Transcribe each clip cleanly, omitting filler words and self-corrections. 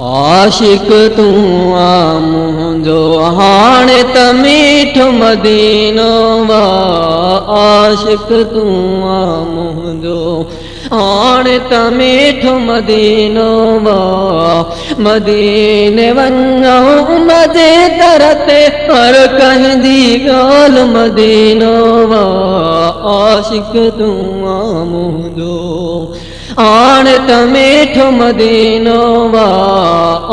आशिक तू आ मुंहिंजो हाणे त मीठो मदीनो वा। आशिक तू आ मुंहिंजो हाणे त मीठो मदीनो वा। मदीने वञूं मजे दर ते हर कंहिंजी ॻाल्हि मदीनो वा। आशिक तू आ मुंहिंजो हाणे त मीठो मदीनो वा।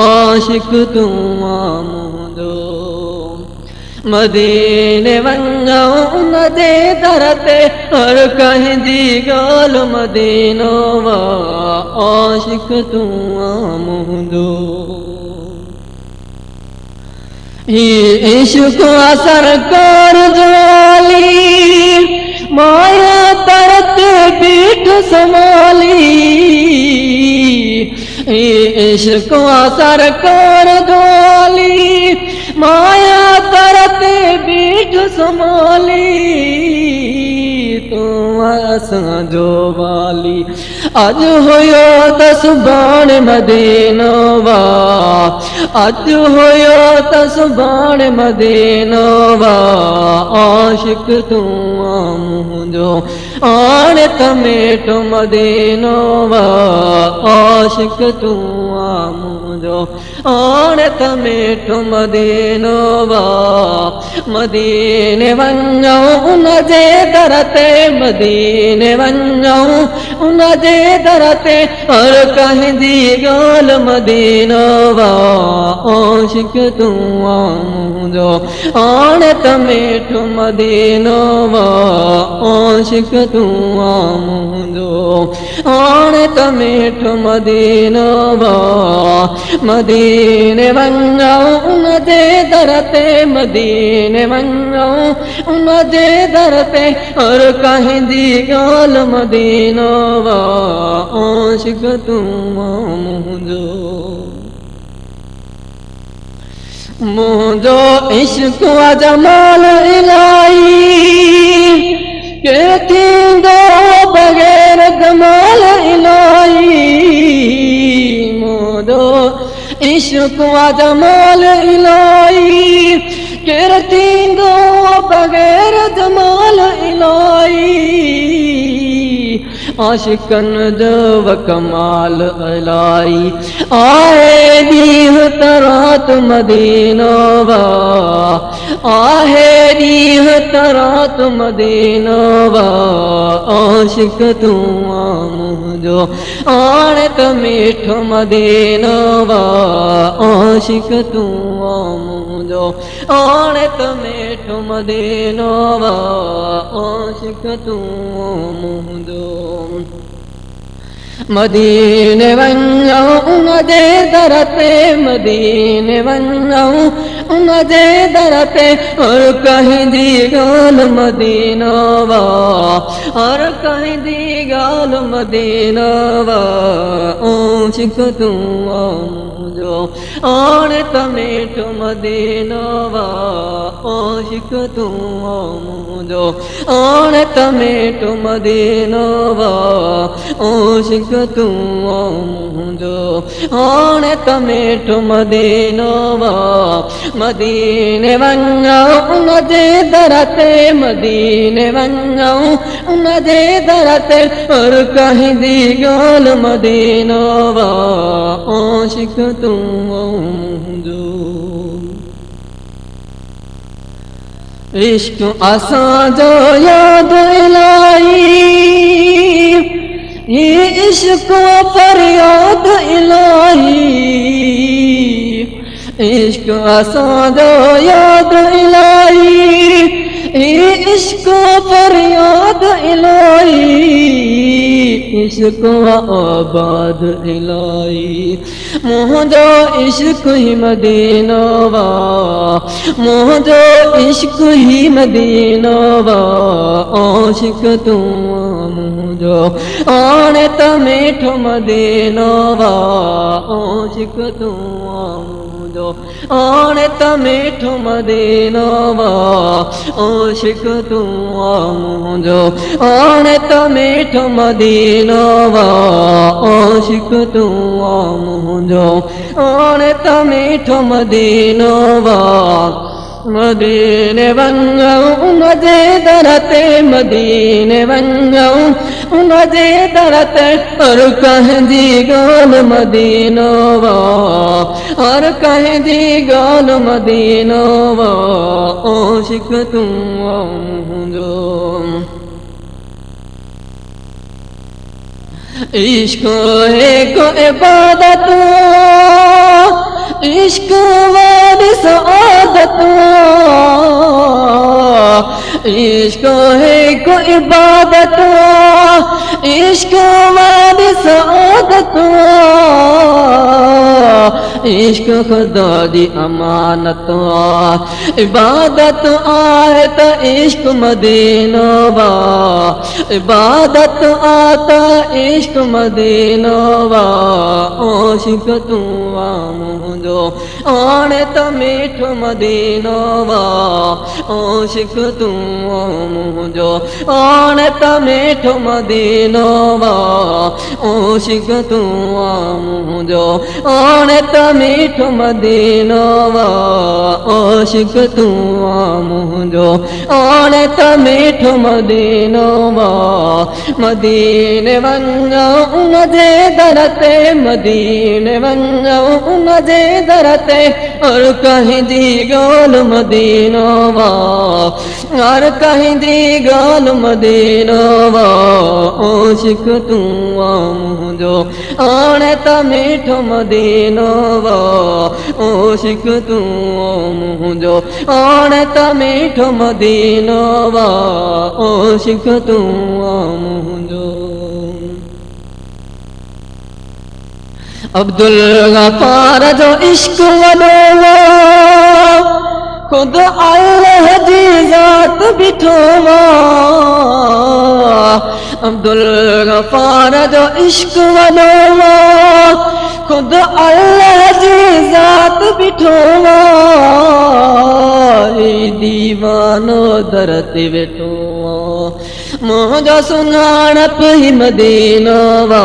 आशिक तू आ मुंहिंजो मदीने वञूं मजे दर ते हर कंहिंजी ॻाल्हि मदीनो वा। आशिक तू आ मुंहिंजो ही इश्क आ सरकार जो आली माया तरत बीठ संभाली। ही इश्क आ सरकार जो आली माया तरत बीठ संभाली। तू असांजो वाली अज हुयो त सुभाणे मदीनो वा। अज हुयो त सुभाणे मदीनो वा। आशिक तू आ मुंहिंजो हाणे त मीठो मदीनो वा। आशिक तू आ मुंहिंजो हाणे त मीठो मदीनो वा। मदीने वञूं उनजे दर ते मदीने वञूं उनजे दर ते हर कंहिंजी ॻाल्हि मदीनो वा। आशिक तू आ मुंहिंजो हाणे त मीठो मदीनो वा। आशिक तू आ मुंहिंजो हाणे त मीठो मदीनो वा। मदीने वञूं उनजे दर ते मदीने वञूं उनजे दर ते हर कंहिंजी ॻाल्हि मदीनो वा। आशिक तू आ मुंहिंजो मुंहिंजो इश्क आ जमाल इलाही के थींदो बग़ैर जमाल इलाही। मुंहिंजो इश्क आ जमाल इलाही केर थींदो बग़ैर जमाल इलाही। आशिकन जो कमाल इलाही आहे ॾींहुं त रात मदीनो वा। आहे ॾींहुं त रात मदीनो वा। आशिक तू आ मुंहिंजो हाणे त मीठो मदीनो वा। आशिक तू आ मुंहिंजो हाणे त मीठो मदीनो वा। आशिक तू आ मुंहिंजो मदीने वञूं उनजे दर ते मदीने वञूं उनजे दर ते हर कंहिंजी ॻाल्हि मदीनो वा। हर कंहिंजी ॻाल्हि मदीनो वा। आशिक तू आ मुंहिंजो हाणे त मीठो मदीनो वा। आशिक तू आ मुंहिंजो हाणे त मीठो मदीनो वा। आशिक तू आ मुंहिंजो हाणे त मीठो मदीनो वा। मदीने वञूं उनजे दर ते मदीने वञूं उनजे दर ते हर कंहिंजी ॻाल्हि मदीनो वा। आशिक तू आ मुंहिंजो इश्क असांजो याद इलाही ये इश्क फरियाद इलाही। इश्क असांजो याद इलाही ये इश्क फरियाद इलाही। इश्क आबाद इलाही मुंहिंजो इश्क ही मदीनो वा। मुंहिंजो इश्क ही मदीनो वा। आशिक तू आ मुंहिंजो हाणे त मीठो मदीनो वा। आशिक तू आ मुंहिंजो मुंहिंजो हाणे त मीठो मदीनो वा आशिक तू आ मुंहिंजो हाणे त मीठो मदीनो वा आशिक तू आ मुंहिंजो हाणे त मीठो मदीनो वा मदीने वञूं उनजे दर ते मदीने वञूं उनजे दर ते हर कंहिंजी ॻाल्हि मदीनो वा हर कंहिंजी ॻाल्हि मदीनो वा आशिक तूं आ मुंहिंजो इश्क एक इबादत इश्क वाली सआदत इश्क एक इबादत इश्क वाली सआदत इश्क खुदा दी अमानत इबादत आए त इश्क मदीनो वा इबादत आता इश्क मदीनो वा आशिक तू आ मुंहिंजो हाणे त मीठो मदीनो वा आशिक तू आ मुंहिंजो हाणे त मीठो मदीनो वा आशिक तू आ मुंहिंजो हाणे त मीठो मदीनो वा आशिक तू आ मुंहिंजो हाणे त मीठो मदीनो वा मदीने वञूं उनजे दर ते मदीने वञूं उनजे दर ते हर कंहिंजी ॻाल्हि मदीनो वा हर कंहिंजी ॻाल्हि मदीनो वा आशिक तू आ मुंहिंजो हाणे त मीठो मदीनो वा आशिक तू आ मुंहिंजो हाणे त मीठो मदीनो वा आशिक तू आ मुंहिंजो अब्दुल गफ़ार जो इश्क वॾो खुद अल्लाह जी ज़ात बिठो अब्दुल गफ़ार जो इश्क वॾो खुद अल्लाह जी ज़ात बिठो दीवानो दर ते वेठो मुंहिंजो सुञाणप ही मदीनो वा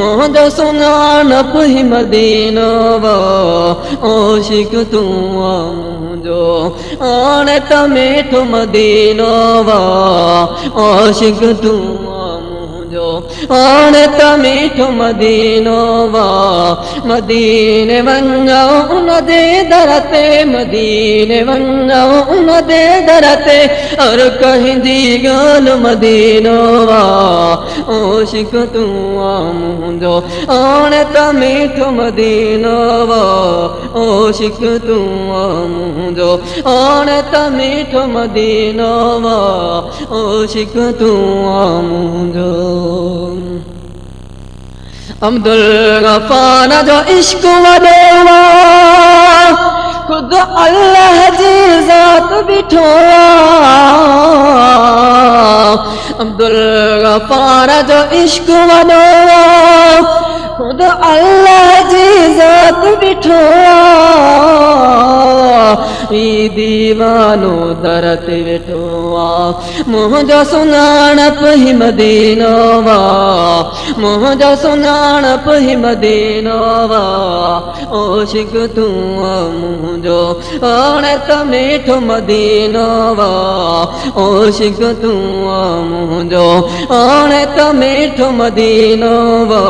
मुंहिंजो सुञाणप ही मदीनो वा आशिक तू आ मुंहिंजो हाणे त मीठो मदीनो वा आशिक तू आ मुंहिंजो हाणे त मीठो मदीनो वा मदीने वञूं उनजे दर ते मदीने वञूं उनजे दर ते हर कंहिंजी ॻाल्हि मदीनो वा आशिक तू आ मुंहिंजो हाणे त मीठो मदीनो वा आशिक तू आ मुंहिंजो हाणे त मीठो मदीनो वा आशिक तू आ मुंहिंजो अब्दुल गफ़ार जो इश्क वॾो खुद अल्लाह जी ज़ात बिठो अब्दुल गफ़ार जो इश्क वॾो खुद अल्लाह जी ज़ात बिठो दीवानो दर ते वेठो मुंहिंजो सुञाणप ही मदीनो वा मुंहिंजो सुञाणप ही मदीनो वा आशिक तू आ मुंहिंजो हाणे त मीठो मदीनो वा आशिक तू आ मुंहिंजो हाणे त मीठो मदीनो वा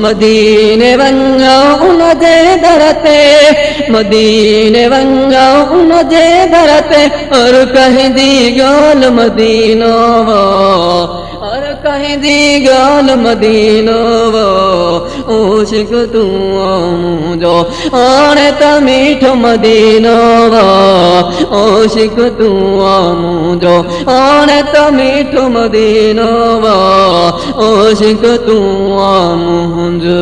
मदीने वञूं उनजे दर ते मदीने वञूं उनजे दर ते हर कंहिंजी ॻाल्हि मदीनो वा हर कंहिंजी ॻाल्हि मदीनो वा आशिक तू आ मुंहिंजो हाणे त मीठो मदीनो वा आशिक तू आ मुंहिंजो हाणे त मीठो मदीनो वा आशिक तू आ मुंहिंजो